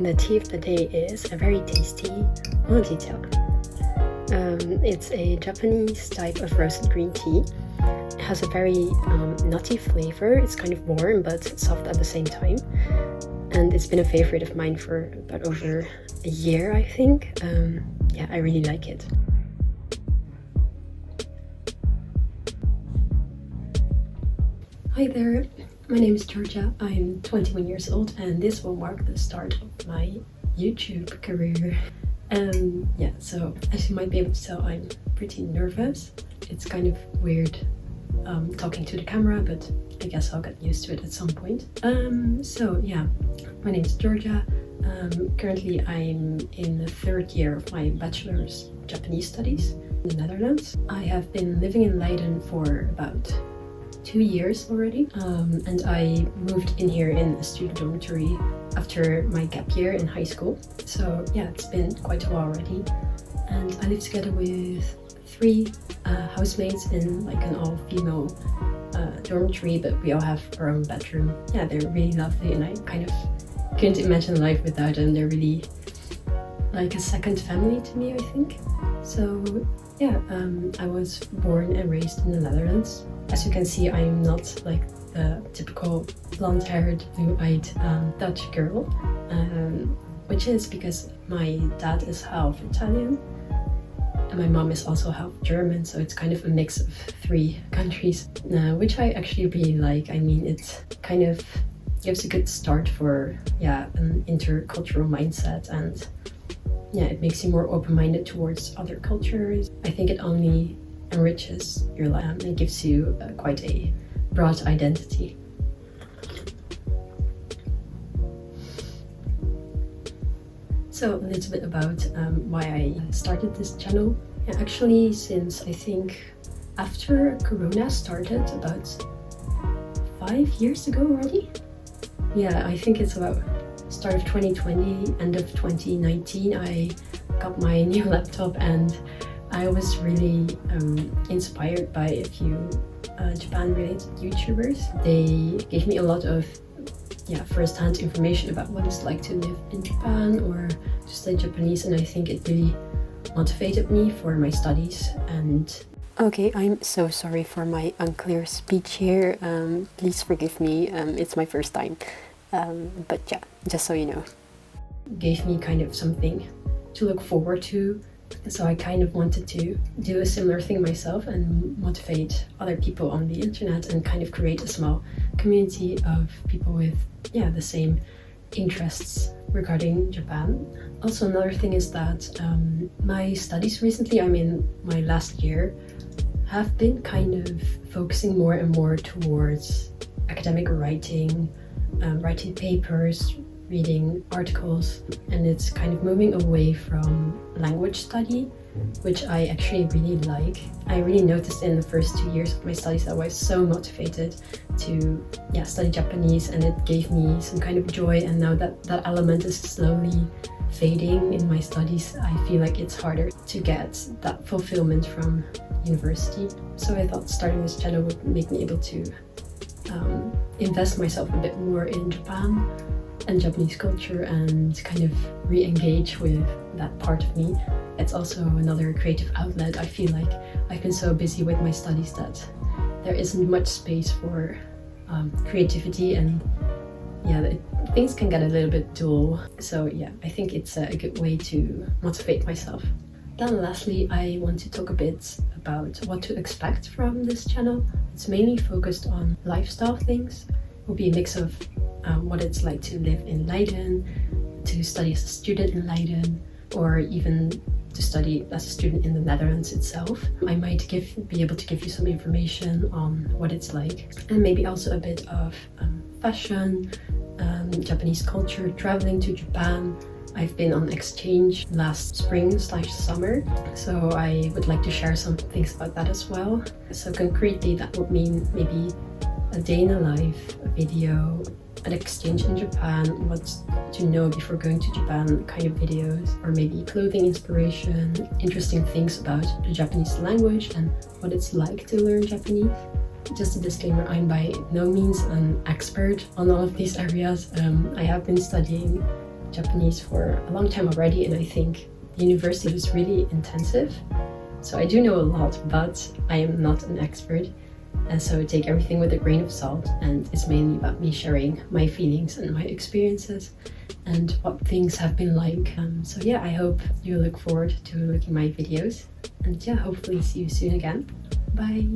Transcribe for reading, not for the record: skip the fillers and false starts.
The tea of the day is a very tasty Honji-tea. It's a Japanese type of roasted green tea. It has a very nutty flavor. It's kind of warm but soft at the same time. And it's been a favorite of mine for about over a year, I think. I really like it. Hi there, my name is Georgia. I'm 21 years old and this will mark the start of my YouTube career. So as you might be able to tell, I'm pretty nervous. It's kind of weird talking to the camera, but I guess I'll get used to it at some point. My name is Georgia. Currently I'm in the third year of my bachelor's Japanese studies in the Netherlands. I have been living in Leiden for about 2 years already, and I moved in here in a student dormitory after my gap year in high school. So yeah, it's been quite a while already, and I live together with 3 housemates in like an all-female dormitory, but we all have our own bedroom. Yeah, they're really lovely, and I kind of couldn't imagine life without them. They're really like a second family to me, I think. So yeah, I was born and raised in the Netherlands. As you can see, I'm not like the typical blonde-haired, blue-eyed Dutch girl, which is because my dad is half Italian and my mom is also half German, so it's kind of a mix of 3 countries, which I actually really like. I mean, it kind of gives a good start for an intercultural mindset, and it makes you more open-minded towards other cultures. I think it only enriches your life and gives you quite a broad identity. So a little bit about why I started this channel. Actually, since I think after Corona started about 5 years ago already. Yeah, I think it's about start of 2020, end of 2019, I got my new laptop and I was really inspired by a few Japan-related YouTubers. They gave me a lot of first-hand information about what it's like to live in Japan or to study Japanese, and I think it really motivated me for my studies. And okay, I'm so sorry for my unclear speech here. Please forgive me. It's my first time. But yeah, just so you know. Gave me kind of something to look forward to. So I kind of wanted to do a similar thing myself and motivate other people on the internet and kind of create a small community of people with the same interests regarding Japan. Also, another thing is that my studies recently, I'm in my last year, have been kind of focusing more and more towards academic writing, writing papers, reading articles, and it's kind of moving away from language study, which I actually really like. I really noticed in the first 2 years of my studies that I was so motivated to study Japanese, and it gave me some kind of joy, and now that that element is slowly fading in my studies, I feel like it's harder to get that fulfillment from university. So I thought starting this channel would make me able to invest myself a bit more in Japan and Japanese culture and kind of re-engage with that part of me. It's also another creative outlet. I feel like I've been so busy with my studies that there isn't much space for creativity, and things can get a little bit dull. So I think it's a good way to motivate myself. Then lastly, I want to talk a bit about what to expect from this channel. It's mainly focused on lifestyle things. It will be a mix of what it's like to live in Leiden, to study as a student in Leiden, or even to study as a student in the Netherlands itself. I might be able to give you some information on what it's like, and maybe also a bit of fashion, Japanese culture, traveling to Japan. I've been on exchange last spring/summer, so I would like to share some things about that as well. So concretely, that would mean maybe a day in a life, a video, an exchange in Japan, what to know before going to Japan kind of videos, or maybe clothing inspiration, interesting things about the Japanese language and what it's like to learn Japanese. Just a disclaimer, I'm by no means an expert on all of these areas. I have been studying Japanese for a long time already, and I think the university was really intensive. So I do know a lot, but I am not an expert. And so take everything with a grain of salt, and it's mainly about me sharing my feelings and my experiences and what things have been like. So yeah, I hope you look forward to looking my videos, and yeah, hopefully see you soon again. Bye!